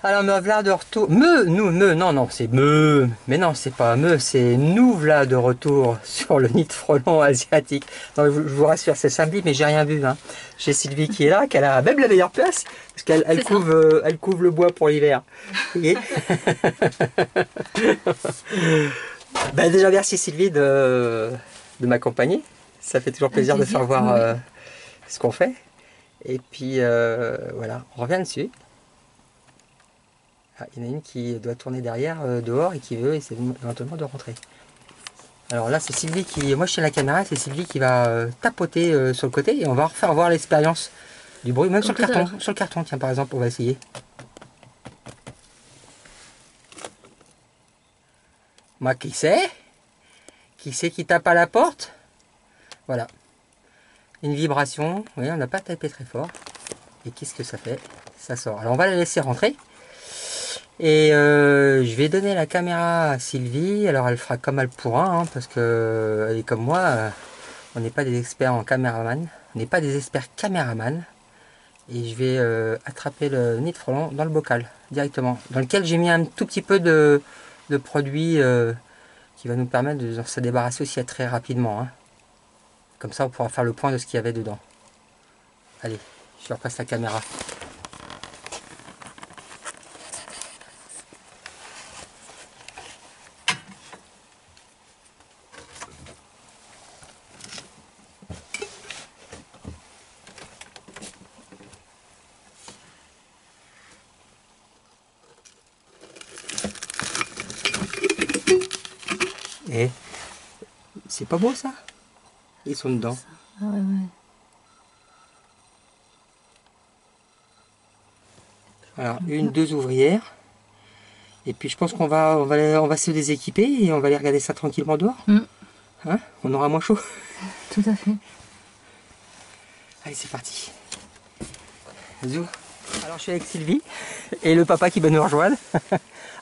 Alors me voilà de retour. Non, c'est me. Mais non, c'est pas me, c'est nous voilà de retour sur le nid de frelons asiatique. Donc, je vous rassure, c'est samedi, mais j'ai rien vu. Hein. J'ai Sylvie qui est là, qu'elle a même la meilleure place, parce qu'elle elle couvre le bois pour l'hiver. Vous voyez. Ben, déjà, merci Sylvie de m'accompagner. Ça fait toujours plaisir de faire voir ce qu'on fait. Et puis voilà, on revient dessus. Ah, il y en a une qui doit tourner derrière, dehors, et qui veut essayer éventuellement de rentrer. Alors là, c'est Sylvie qui... Moi, je tiens la caméra, c'est Sylvie qui va tapoter sur le côté, et on va refaire voir l'expérience du bruit, même sur le carton. Sur le carton, tiens, par exemple, on va essayer. Moi, qui c'est? Qui c'est qui tape à la porte? Voilà. Une vibration. Oui, on n'a pas tapé très fort. Et qu'est-ce que ça fait? Ça sort. Alors, on va la laisser rentrer. Et je vais donner la caméra à Sylvie. Alors elle fera comme elle pourra, hein, parce que elle est comme moi. On n'est pas des experts en caméraman. On n'est pas des experts caméraman. Et je vais attraper le nid de frelon dans le bocal directement, dans lequel j'ai mis un tout petit peu de produit qui va nous permettre de se débarrasser aussi très rapidement. Hein. Comme ça, on pourra faire le point de ce qu'il y avait dedans. Allez, je repasse la caméra. Et c'est pas beau ça? Ils sont dedans. Ah ouais, ouais. Alors, deux ouvrières. Et puis je pense qu'on on va se déséquiper et on va aller regarder ça tranquillement dehors. Hein? On aura moins chaud. Tout à fait. Allez, c'est parti. Zou. Alors je suis avec Sylvie et le papa qui va nous rejoindre.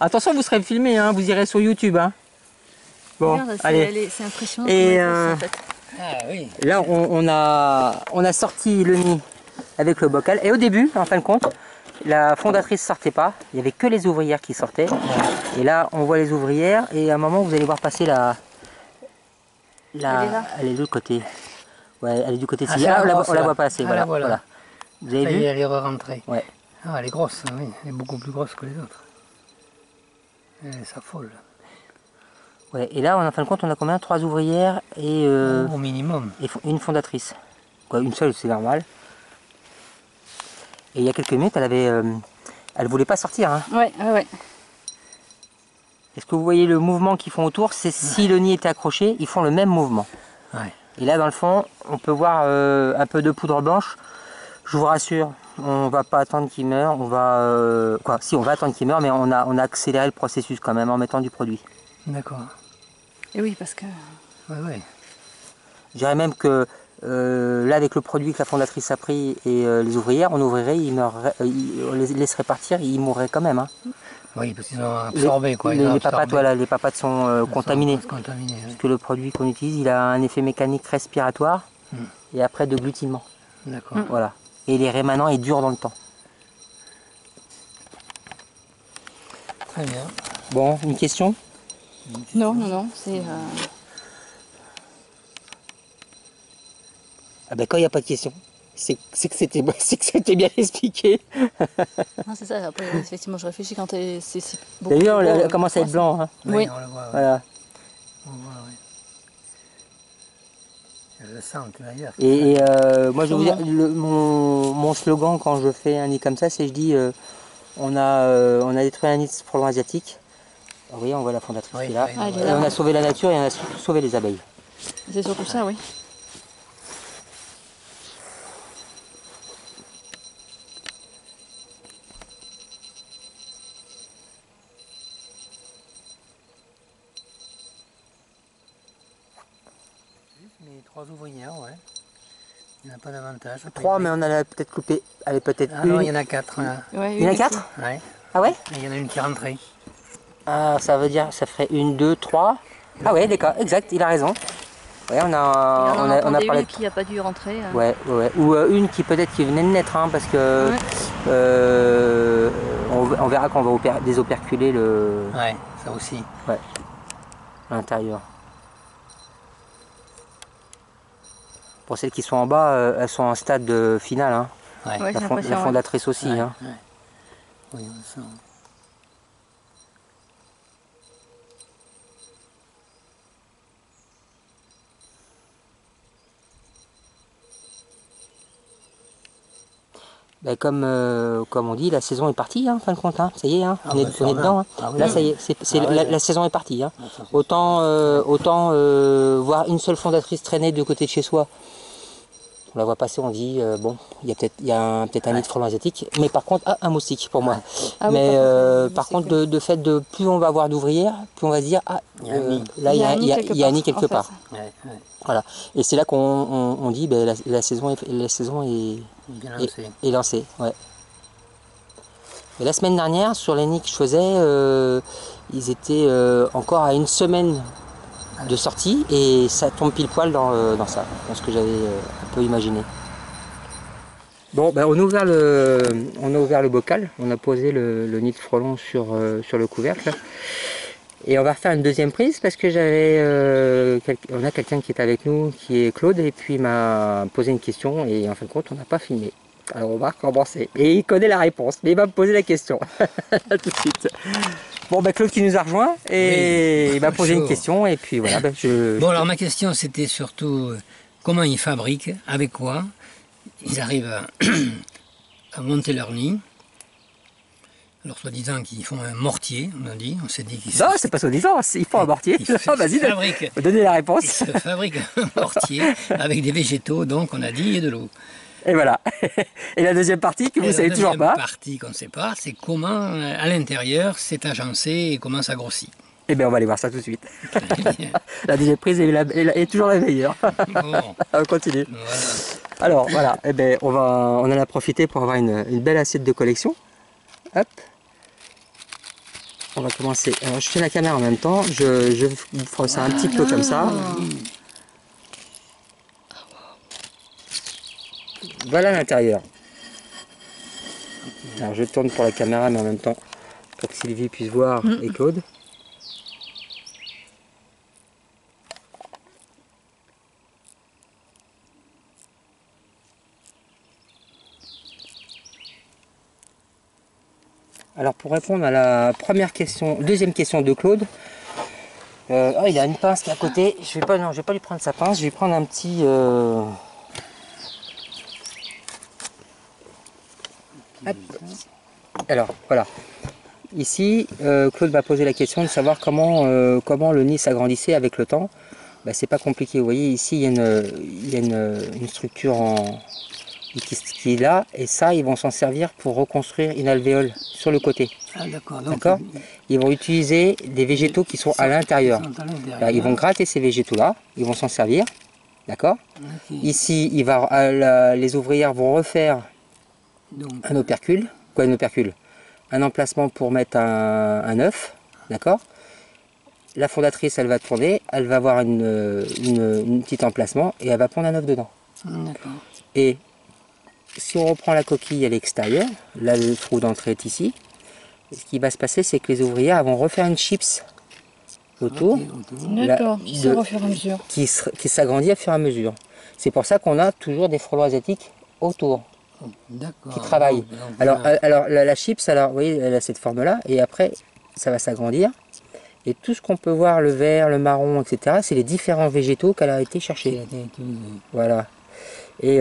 Attention, vous serez filmé, hein, vous irez sur YouTube. Hein. Bon, regarde, allez. C'est impressionnant. Et en fait. Ah, oui. Là, on a sorti le nid avec le bocal. Et au début, en fin de compte, la fondatrice sortait pas. Il n'y avait que les ouvrières qui sortaient. Et là, on voit les ouvrières. Et à un moment, vous allez voir passer elle est de l'autre côté. Ouais, elle est du côté de Sylvie. On la voit passer. Voilà, voilà. Vous avez vu? Elle est rentrée. Ouais. Ah, elle est grosse, oui. Elle est beaucoup plus grosse que les autres. Elle s'affole. Ouais, et là, en fin de compte, on a combien? 3 ouvrières et... au minimum. Et une fondatrice. Quoi, une seule, c'est normal. Et il y a quelques minutes, elle voulait pas sortir. Hein. Ouais. Est-ce que vous voyez le mouvement qu'ils font autour? C'est si le nid était accroché, ils font le même mouvement. Ouais. Et là, dans le fond, on peut voir un peu de poudre blanche. Je vous rassure, on va pas attendre qu'il meure. On va... si, on va attendre qu'il meure, mais on a accéléré le processus quand même en mettant du produit. D'accord. Et oui, parce que... Ouais. Je dirais même que là, avec le produit que la fondatrice a pris et les ouvrières, on ouvrirait, on les laisserait partir, ils mourraient quand même. Hein. Oui, parce qu'ils ont absorbé. Les papates sont contaminés. Contaminés, parce que le produit qu'on utilise, il a un effet mécanique respiratoire et après de glutinement. D'accord. Voilà. Et les rémanents est dur dans le temps. Très bien. Bon, une question? Non, c'est... Ah ben quand il n'y a pas de question, c'est que c'était bien expliqué. Non, c'est ça, après effectivement je réfléchis quand c'est beaucoup... D'ailleurs, elle commence à être blanc. Hein. Oui. On le voit, voilà. On voit, oui. Je le sens, d'ailleurs. Et moi je vais vous dire, mon slogan quand je fais un nid comme ça, c'est je dis on a détruit un nid de frelons asiatique. Oui, on voit la fondatrice qui est là. Et on a sauvé la nature et on a surtout sauvé les abeilles. C'est surtout ça, oui. Les 3 ouvrières, ouais. Il n'y en a pas davantage. 3, mais on a peut-être coupé. Allez, peut-être une. Non, il y en a 4. Ouais, il y en a 4? Ouais. Ah ouais? Et il y en a une qui est rentrée. Ah, ça veut dire, ça ferait 1, 2, 3. Ah ouais, d'accord, exact, il a raison. Ouais, on a parlé parlé qui n'a pas dû rentrer. Ouais. Ou une qui peut-être qui venait de naître, hein, parce que On verra qu'on va désoperculer Ouais, ça aussi. l'intérieur. Pour celles qui sont en bas, elles sont en stade final. Hein. Ouais. Ouais, j'ai La l'impression, ouais. fondatrice aussi. Ouais, Hein. ouais. Oui, on sent. Ben, comme on dit, la saison est partie, hein, en fin de compte. Hein. Ça y est, hein. Ah, on est bah, sûrement. dedans. Hein. Ah, oui, Là, oui. ça y est, la saison est partie. Hein. Ah, ça, c'est Autant, sûr. autant voir une seule fondatrice traîner de côté de chez soi. On la voit passer, on dit, bon, il y a peut-être un nid de frelons asiatiques. Mais par contre, un moustique pour moi. Ah oui, Mais par contre, par contre, de fait, plus on va avoir d'ouvrières, plus on va se dire, Il y a un nid. là, il y a un nid quelque part. Ouais, ouais. Voilà. Et c'est là qu'on dit, ben, la saison est Bien lancé. est lancée. Ouais. Et la semaine dernière, sur les nids que je faisais, ils étaient encore à une semaine de sortie et ça tombe pile poil dans ça, dans ce que j'avais un peu imaginé. Bon, ben on a ouvert le bocal, on a posé le nid de frelons sur le couvercle. Et on va refaire une deuxième prise parce que on a quelqu'un qui est avec nous, qui est Claude, et puis il m'a posé une question et en fin de compte on n'a pas filmé. Alors on va recommencer. Et il connaît la réponse, mais il va me poser la question. Tout de suite. Bon, ben Claude qui nous a rejoint et Oui, il m'a posé chaud. une question et puis voilà. Ben, Bon, alors ma question c'était surtout comment ils fabriquent, avec quoi ils arrivent à monter leur nid. Alors, soi-disant qu'ils font un mortier, on s'est dit qu'ils Non, c'est pas soi-disant, il faut un mortier. Vas-y, donnez la réponse. Ils se fabriquent un mortier avec des végétaux, donc on a dit, et de l'eau. Et voilà. Et la deuxième partie que vous ne savez toujours pas. La deuxième partie qu'on ne sait pas, c'est comment à l'intérieur c'est agencé et comment ça grossit. Eh bien, on va aller voir ça tout de suite. La deuxième prise est toujours la meilleure. Bon. On continue. Voilà. Alors, voilà, eh ben, on en a profité pour avoir une belle assiette de collection. Hop. On va commencer. Alors, je fais la caméra en même temps. Je vous ferai ça un petit peu comme ça. Voilà l'intérieur. Alors, je tourne pour la caméra, mais en même temps, pour que Sylvie puisse voir et Claude. Alors pour répondre à la deuxième question de Claude, il a une pince qui est à côté. Je vais pas lui prendre sa pince, je vais prendre un petit. Hop. Alors voilà. Ici, Claude m'a posé la question de savoir comment le nid s'agrandissait avec le temps. Ben, c'est pas compliqué. Vous voyez ici il y a une structure qui est là, et ça ils vont s'en servir pour reconstruire une alvéole sur le côté. Ah, d'accord. D'accord. Ils vont utiliser des végétaux qui sont à l'intérieur. Ils vont gratter ces végétaux là, ils vont s'en servir. D'accord. Okay. Ici les ouvrières vont refaire un opercule. Quoi, un opercule? Un emplacement pour mettre un œuf. D'accord. La fondatrice elle va tourner, elle va avoir une petit emplacement et elle va prendre un œuf dedans. D'accord. Et si on reprend la coquille à l'extérieur, là le trou d'entrée est ici, ce qui va se passer c'est que les ouvrières vont refaire une chips autour, d'accord, qui sort au fur et à mesure. Qui s'agrandit au fur et à mesure. C'est pour ça qu'on a toujours des frelons asiatiques autour, qui travaillent. Alors la chips, alors, vous voyez, elle a cette forme-là, et après ça va s'agrandir. Et tout ce qu'on peut voir, le vert, le marron, etc., c'est les différents végétaux qu'elle a été chercher. Voilà. Et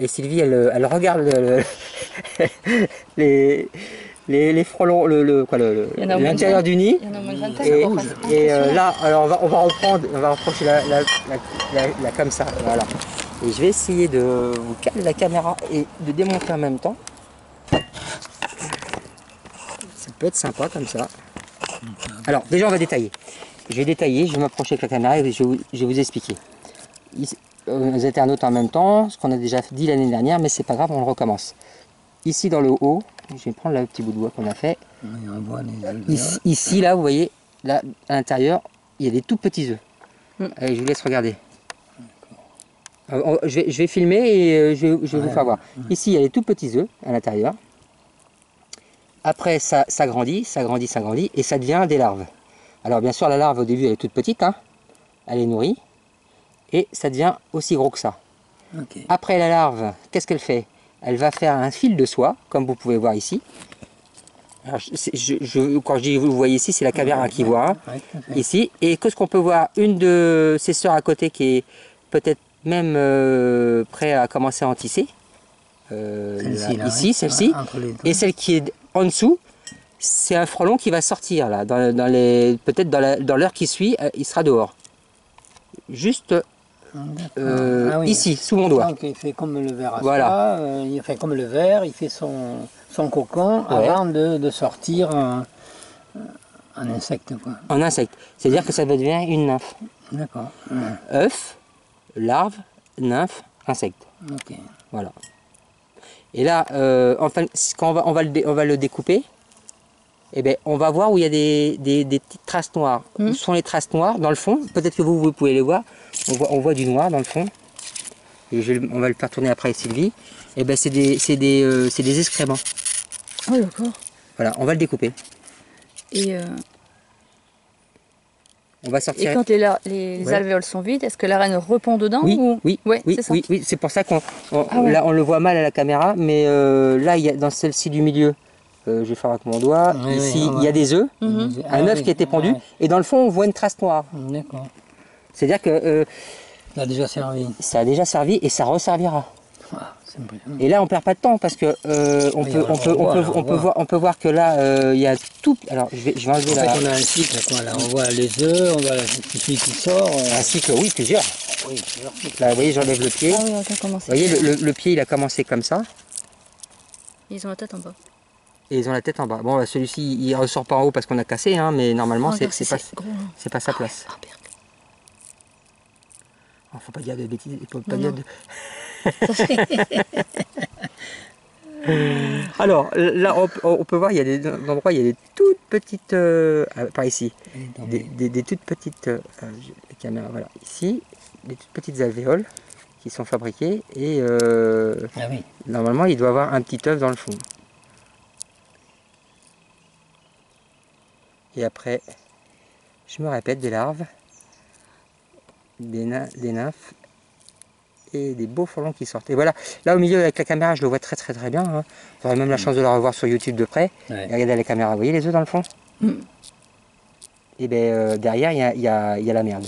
Sylvie, elle regarde les frelons, l'intérieur du nid. Il y en a au moins une vingtaine. Et là, alors on va reprocher la comme ça, voilà. Et je vais essayer de vous caler la caméra et de démonter en même temps. Ça peut être sympa comme ça. Alors déjà on va détailler. Je vais détailler, je vais m'approcher avec la caméra et je vais vous expliquer. Ici, les internautes en même temps, ce qu'on a déjà dit l'année dernière, mais c'est pas grave, on le recommence. Ici dans le haut, je vais prendre le petit bout de bois qu'on a fait. Ici là, vous voyez, là à l'intérieur, il y a des tout petits œufs. Allez, je vous laisse regarder. Je vais filmer et je vais vous faire voir. Ici, il y a des tout petits œufs à l'intérieur. après ça grandit, ça grandit, ça grandit, et ça devient des larves. Alors bien sûr, la larve au début elle est toute petite, hein, elle est nourrie, et ça devient aussi gros que ça. Ok. Après la larve, qu'est-ce qu'elle fait? Elle va faire un fil de soie, comme vous pouvez voir ici. Alors, quand je dis vous voyez ici, c'est la caméra qui voit, hein, Ouais, tout à fait. ici. Et qu'est-ce qu'on peut voir? Une de ses sœurs à côté qui est peut-être même prêt à commencer à en tisser. Celle-ci, là, ici, ouais. celle-ci. Entre les deux. Et celle qui est en dessous, c'est un frelon qui va sortir là, peut-être dans l'heure qui suit, il sera dehors. Juste Ah oui. ici, sous mon doigt. Donc il fait comme le ver à Voilà. soie, il fait comme le ver, il fait son cocon Ouais. avant de sortir un insecte, quoi. En insecte. C'est-à-dire que ça va devenir une nymphe. D'accord. œuf, larve, nymphe, insecte. Ok. Voilà. Et là, enfin, quand on va le découper, eh ben, on va voir où il y a des petites traces noires. Où sont les traces noires dans le fond? Peut-être que vous pouvez les voir. On voit du noir dans le fond. Et on va le faire tourner après avec Sylvie. Et ben, c'est des excréments. Ah, d'accord. Voilà, on va le découper. Et, On va et sortir. quand les Ouais. alvéoles sont vides, est-ce que la reine repond dedans Oui, ou... oui, Ouais, oui, c'est ça. oui, oui. C'est pour ça ouais. là on le voit mal à la caméra, mais là il y a, dans celle-ci du milieu, je vais faire avec mon doigt. Oui, Ici oui, il y a des œufs, Mhm. un œuf qui a été pondu, et dans le fond on voit une trace noire. D'accord. C'est-à-dire que Ça a déjà servi. ça a déjà servi et ça resservira. Ah, c'est impressionnant. Et là on perd pas de temps parce que on peut voir que là il y a tout. Alors je vais enlever En fait, la. on a un cycle, quoi. Là, on voit les œufs, on voit la petite qui sort. Un cycle, oui, plusieurs. Oui, plusieurs cycles. Là vous voyez j'enlève le pied. Ah oui, attends, comment Vous c'est? voyez le pied il a commencé comme ça. Ils ont la tête en bas. Et ils ont la tête en bas. Bon, bah, celui-ci, il ressort pas en haut parce qu'on a cassé, hein, mais normalement, Oh, c'est regarde, pas, gros, hein. c'est pas sa place. Ah, merde. Oh, faut pas dire de bêtises. Faut pas Non, dire non. de... Alors, là, on peut voir, il y a des endroits, il y a des toutes petites... par ici. Des toutes petites... la caméra, voilà. Ici, des toutes petites alvéoles qui sont fabriquées. Et Ah oui. normalement, il doit avoir un petit œuf dans le fond. Et après, je me répète, des larves, des nymphes et des beaux frelons qui sortent. Et voilà, là au milieu avec la caméra, je le vois très bien. Hein. J'aurai même la chance de le revoir sur YouTube de près. Ouais. Et regardez la caméra, vous voyez les œufs dans le fond? Et bien derrière, il y a la merde.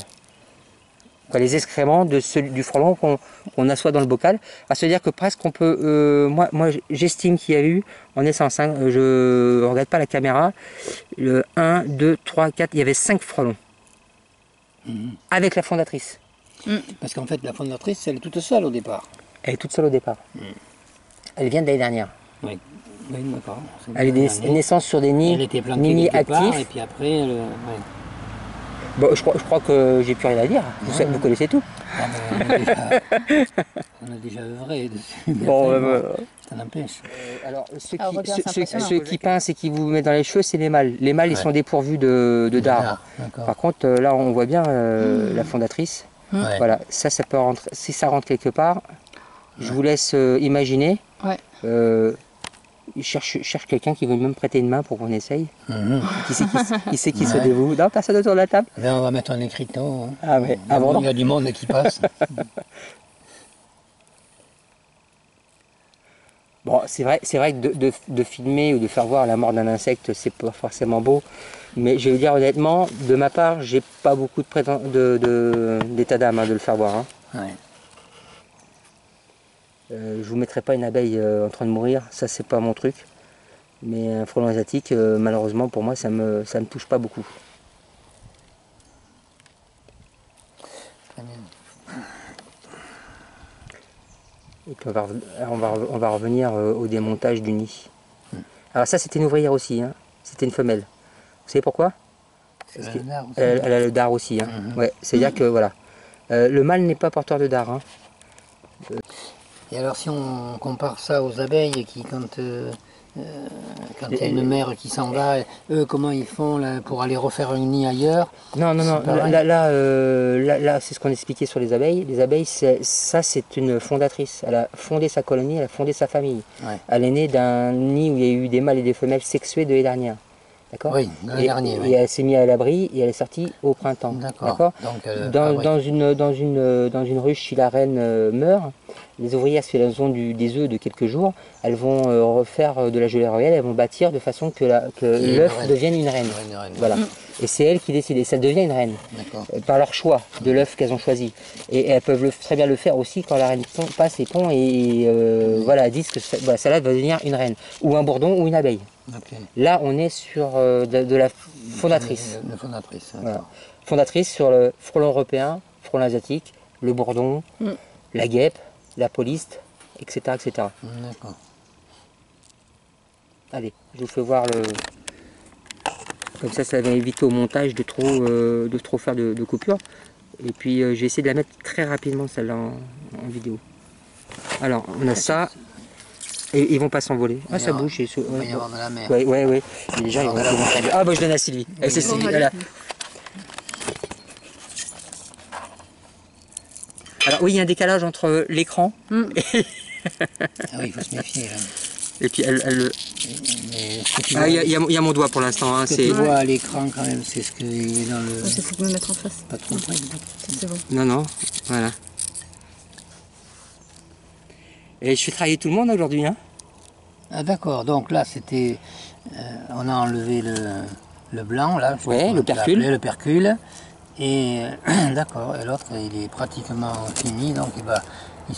Quoi, les excréments du frelon qu'on assoit dans le bocal. À se dire que presque on peut... moi j'estime qu'il y a eu, en essence, hein, je ne regarde pas la caméra, 1, 2, 3, 4, il y avait 5 frelons. Avec la fondatrice. Parce qu'en fait, la fondatrice, elle est toute seule au départ. Elle est toute seule au départ. Elle vient de l'année dernière. Oui, oui, d'accord. C'est Elle est bien des dernier. naissances sur des Elle nids était plantée mini quelque part, et actifs. puis après, ouais. Bon, je crois que j'ai plus rien à dire. Vous connaissez tout. Ah ben, on a déjà œuvré dessus. mais Bon, après, ça n'empêche. alors, ceux Ah, regarde, c'est impressionnant. qui pincent et qui vous mettent dans les cheveux, c'est les mâles. Les mâles, ils Ouais. sont dépourvus de dards. D'accord. Par contre, là, on voit bien la fondatrice. Ouais. Voilà, ça peut rentrer. Si ça rentre quelque part, je vous laisse imaginer. Ouais. Cherche quelqu'un qui veut me prêter une main pour qu'on essaye. Mhm. Qui c'est qui se Ouais. dévoue? Non, personne autour de la table? Là, on va mettre un écriteau. Hein. Ah ouais, Il y a- avant. il y a du monde qui passe. Bon, c'est vrai que de filmer ou de faire voir la mort d'un insecte, c'est pas forcément beau. Mais je vais vous dire honnêtement, de ma part, j'ai pas beaucoup d'état d'âme de le faire voir. Hein. Ouais. Je vous mettrai pas une abeille en train de mourir, ça c'est pas mon truc. Mais un frelon asiatique, malheureusement pour moi, ça me touche pas beaucoup. Très bien. Et puis on va revenir au démontage du nid. Alors ça c'était une ouvrière aussi, hein. C'était une femelle. Vous savez pourquoi? Parce que elle a le dard aussi. Hein. Ouais, c'est-à-dire que voilà, le mâle n'est pas porteur de dard. Hein. Et alors si on compare ça aux abeilles qui quand quand il y a une mère qui s'en va, eux, comment ils font là, pour aller refaire un nid ailleurs? Non, non, non, pareil. là, c'est ce qu'on expliquait sur les abeilles. Les abeilles, ça, c'est une fondatrice. Elle a fondé sa colonie, elle a fondé sa famille. Ouais. Elle est née d'un nid où il y a eu des mâles et des femelles sexués de l'année dernière. D'accord? Oui, l'année dernière. Et elle s'est mise à l'abri et elle est sortie au printemps. D'accord. Donc, Dans une ruche, si la reine meurt, les ouvrières, si elles ont des œufs de quelques jours, elles vont refaire de la gelée royale, elles vont bâtir de façon que l'œuf devienne une reine. Voilà. Et c'est elles qui décident, et ça devient une reine, par leur choix de l'œuf qu'elles ont choisi. Et elles peuvent très bien le faire aussi quand la reine passe et pond, et voilà, elles disent que celle-là va devenir une reine, ou un bourdon, ou une abeille. Okay. Là, on est sur de la fondatrice. La fondatrice. Voilà. Fondatrice sur le frelon européen, frelon asiatique, le bourdon, la guêpe, la poliste, etc. etc. D'accord. Allez, je vous fais voir le... Comme ça va éviter au montage de trop faire de coupures. Et puis, je vais essayer de la mettre très rapidement, celle-là, en vidéo. Alors, on a ça. Et ils vont pas s'envoler. Ah, ça bouge. Il va y avoir de la mer. Ouais. Et les gens, ils vont s'envoler. Ah, bah, je donne à Sylvie. Oui, c'est Sylvie. Voilà. Alors, oui, il y a un décalage entre l'écran. Ah oui, il faut se méfier. Là. Et puis, il y a mon doigt pour l'instant. Hein, ce que tu vois à l'écran, quand même, c'est ce qui est dans le... J'essaie de me mettre en face. Pas trop près. C'est bon. Non, voilà. Et je fais travailler tout le monde aujourd'hui. Hein. Ah d'accord, donc là c'était, on a enlevé le blanc là, ouais, le percule, et d'accord, et l'autre il est pratiquement fini, donc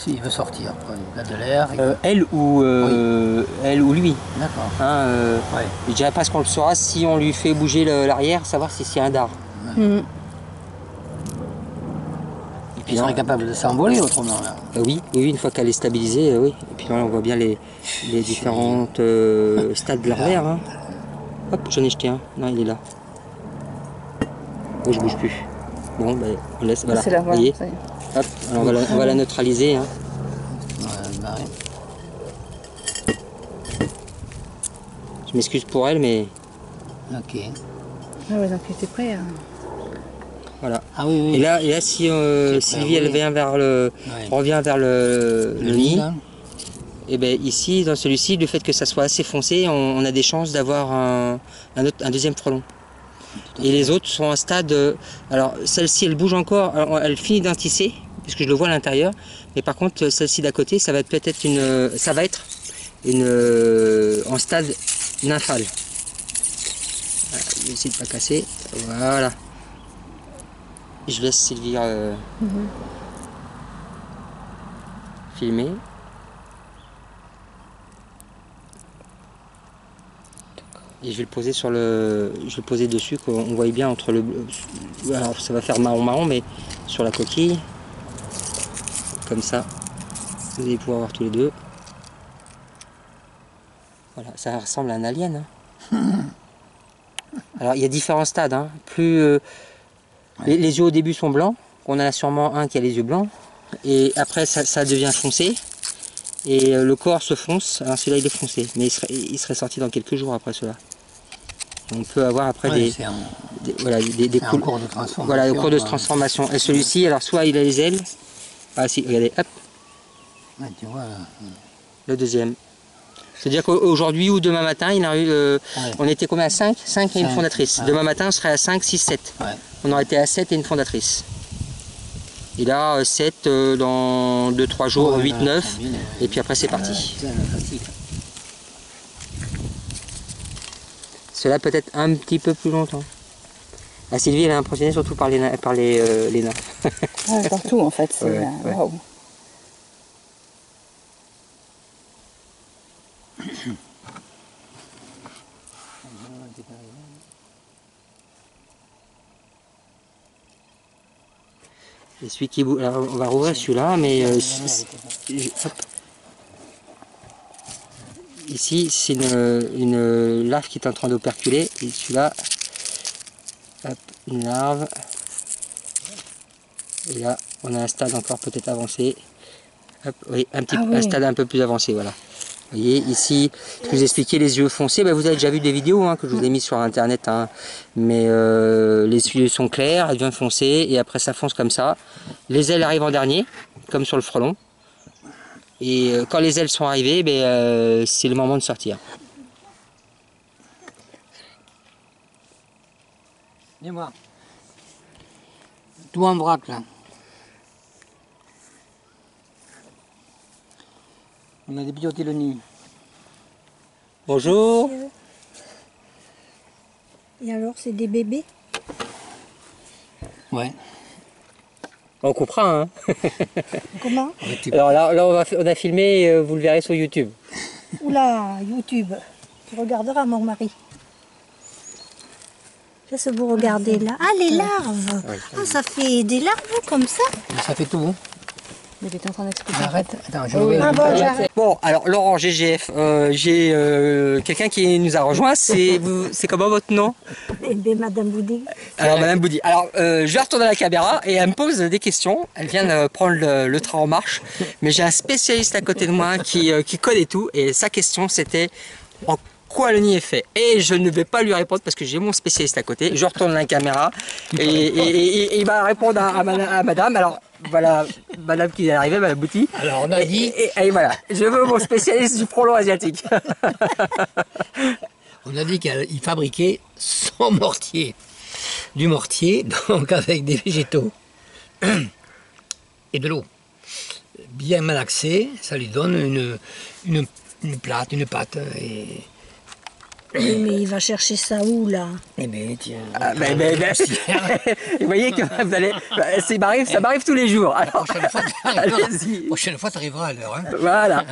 il veut sortir, quoi. Il a de l'air. Elle ou lui. D'accord. Hein, ouais. Je dirais pas ce qu'on le saura si on lui fait bouger l'arrière, savoir si c'est un dard. Ouais. Il serait capable de s'envoler autrement là. Oui, une fois qu'elle est stabilisée, oui. Et puis là on voit bien les différentes stades de l'arrière. Hein. Hop, j'en ai jeté un. Non, il est là. Oh, je bouge plus. Bon, ben, on laisse. Voilà. C'est là, voilà. Hop, alors on va la neutraliser. Hein. Je m'excuse pour elle, mais. Ok. Ah ouais, donc il était prêt. Hein. Voilà. Ah oui, oui. Et là si Sylvie elle vient revient vers le nid, et bien ici, dans celui-ci, le fait que ça soit assez foncé, on a des chances d'avoir un deuxième frelon. Et les autres sont à un stade... alors celle-ci elle bouge encore, alors, elle finit d'un tisser, puisque je le vois à l'intérieur, mais par contre celle-ci d'à côté, ça va être peut-être en stade nymphal. Voilà, je vais essayer de ne pas casser, voilà. Je laisse Sylvie filmer. Et je vais le poser dessus, qu'on voit bien entre le... Alors ça va faire marron, mais sur la coquille. Comme ça. Vous allez pouvoir voir tous les deux. Voilà, ça ressemble à un alien. Hein. Alors il y a différents stades. Hein. Plus... Les yeux au début sont blancs, on en a sûrement un qui a les yeux blancs, et après ça devient foncé, et le corps se fonce, alors celui-là il est foncé, mais il serait sorti dans quelques jours après cela. On peut avoir après des cours de transformation. Voilà, au cours de transformation. Et celui-ci, alors soit il a les ailes, ah si, regardez, hop, ouais, tu vois, le deuxième. C'est-à-dire qu'aujourd'hui ou demain matin, on était combien à 5 et une fondatrice. Demain matin, on serait à 5, 6, 7. Ouais. On aurait été à 7 et une fondatrice. Et là, 7 dans 2-3 jours, 8, 9. Et puis après, c'est parti. Cela peut-être un petit peu plus longtemps. Ah, Sylvie, elle est impressionnée surtout par les nains. Partout, en fait. Ouais. Wow. Et celui qui bouge, alors on va rouvrir celui-là, mais ici c'est une larve qui est en train d'operculer, et celui-là, une larve, et là on a un stade encore peut-être avancé, hop, oui, un stade un peu plus avancé, voilà. Vous voyez, ici, je vous expliquais les yeux foncés. Ben, vous avez déjà vu des vidéos hein, que je vous ai mis sur internet. Hein. Mais les yeux sont clairs, elles deviennent foncées et après ça fonce comme ça. Les ailes arrivent en dernier, comme sur le frelon. Et quand les ailes sont arrivées, ben, c'est le moment de sortir. Dis-moi. Tout en vrac là. On a débioté le nid. Bonjour. Et alors, c'est des bébés? Ouais. On coupera, hein. Comment? Alors là on a filmé, et, vous le verrez sur YouTube. Oula, YouTube. Tu regarderas, mon mari. Qu'est-ce que vous regardez là? Ah, les larves. Oui. Ah, ça fait des larves comme ça? Ça fait tout. Il était en train d'expliquer. Arrête. Attends, je Oui, vais- Ah bon, j'arrête. Bon, alors Laurent GGF, j'ai quelqu'un qui nous a rejoint. C'est comment votre nom? Eh bien, Madame Boudi. Alors Madame Boudy. Alors je vais retourner à la caméra et elle me pose des questions. Elle vient de prendre le train en marche. Mais j'ai un spécialiste à côté de moi qui connaît tout. Et sa question c'était en quoi le nid est fait. Et je ne vais pas lui répondre parce que j'ai mon spécialiste à côté. Je retourne à la caméra et il va répondre à madame. Alors voilà, madame qui est arrivée, Madame Boudy. Alors on a dit, Et voilà, je veux mon spécialiste du frelon asiatique. qu'il fabriquait son mortier. Du mortier, donc avec des végétaux et de l'eau. Bien malaxé, ça lui donne une pâte. Oui, mais il va chercher ça où, là? Eh bien, tiens. Vous voyez que vous allez. Ça m'arrive tous les jours. Alors, allez-y. Prochaine fois, tu arriveras à l'heure. Hein. Voilà.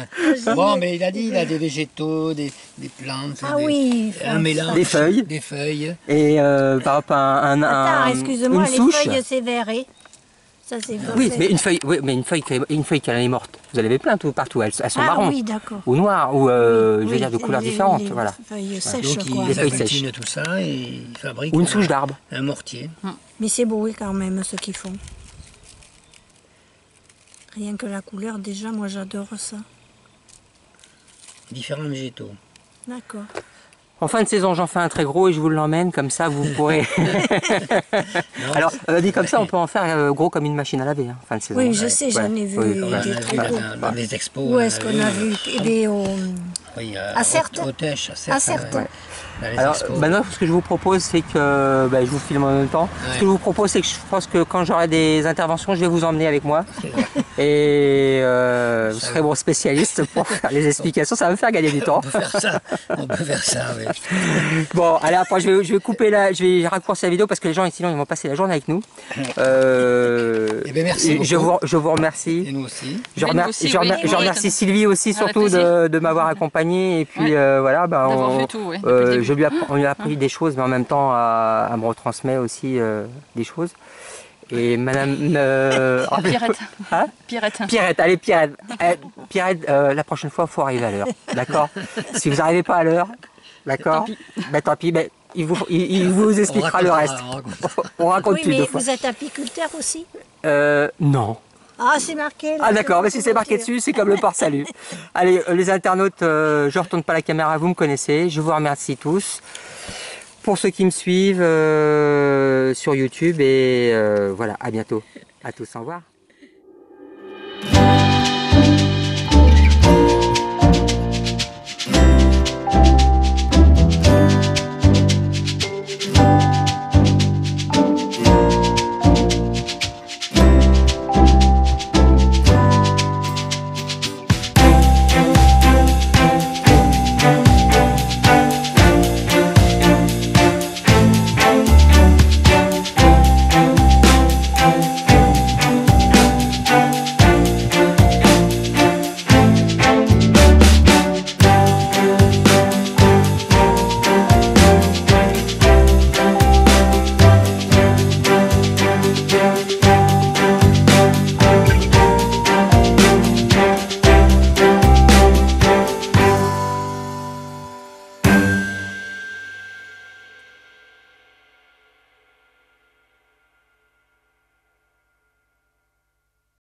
Bon, mais il a dit, il a des végétaux, des plantes, Ah oui, un mélange. Des feuilles. Des feuilles. Et par exemple, Attends, excuse-moi, une les souche. feuilles, c'est verré. Ça, c'est Oui, fait. mais une feuille qui est morte. Vous en avez plein partout. Elles sont Ah marron oui, d'accord. ou noires ou je veux Oui, dire de couleurs les différentes. Voilà. feuilles sèches, Donc, quoi. il Les feuilles agglutine tout ça et il fabrique Ou une souche d'arbre. un mortier. Mais c'est beau, oui, quand même, ce qu'ils font. Rien que la couleur, déjà, moi, j'adore ça. Différents végétaux. D'accord. En fin de saison, j'en fais un très gros et je vous l'emmène, comme ça vous pourrez. Alors, dit comme ça, on peut en faire gros comme une machine à laver, hein, fin de saison. Oui, je sais, j'en ai vu Oui, On a des vu très dans, beaux. dans les expos. Où est-ce qu'on a vu? Eh bien, Oui, à Certes. Au Tèche, À Certes. Dans les Alors expos. maintenant, ce que je vous propose, c'est que je vous filme en même temps. Ce Ouais. que je vous propose, c'est que je pense que quand j'aurai des interventions, je vais vous emmener avec moi. Et vous serez mon spécialiste pour faire les explications. Ça va me faire gagner du temps. On peut faire ça, oui. Bon, allez, après, je vais couper je vais raccourcir la vidéo parce que les gens, sinon, ils vont passer la journée avec nous. Eh bien, merci beaucoup. Je vous remercie. Et nous aussi. Je nous remercie, aussi, je oui. remercie- je Oui, remercie Sylvie aussi, avec surtout plaisir. de m'avoir accompagné. Et puis Ouais. voilà, D'avoir fait tout, ouais, depuis le début. on lui a appris des choses, mais en même temps, elle me retransmet aussi des choses. Et madame. Pierrette. Hein Pierrette. Pierrette, allez, Pierrette. Pierrette, la prochaine fois, il faut arriver à l'heure. D'accord? Si vous n'arrivez pas à l'heure, d'accord? Tant pis, il vous expliquera le reste. On raconte oui, plus mais deux fois. vous êtes apiculteur aussi? Non. Ah, c'est marqué. Là, Ah d'accord, mais si c'est marqué dessus, c'est comme le port-salut. Allez, les internautes, je retourne pas la caméra, vous me connaissez. Je vous remercie tous. Pour ceux qui me suivent sur YouTube et voilà, à bientôt. À tous, au revoir.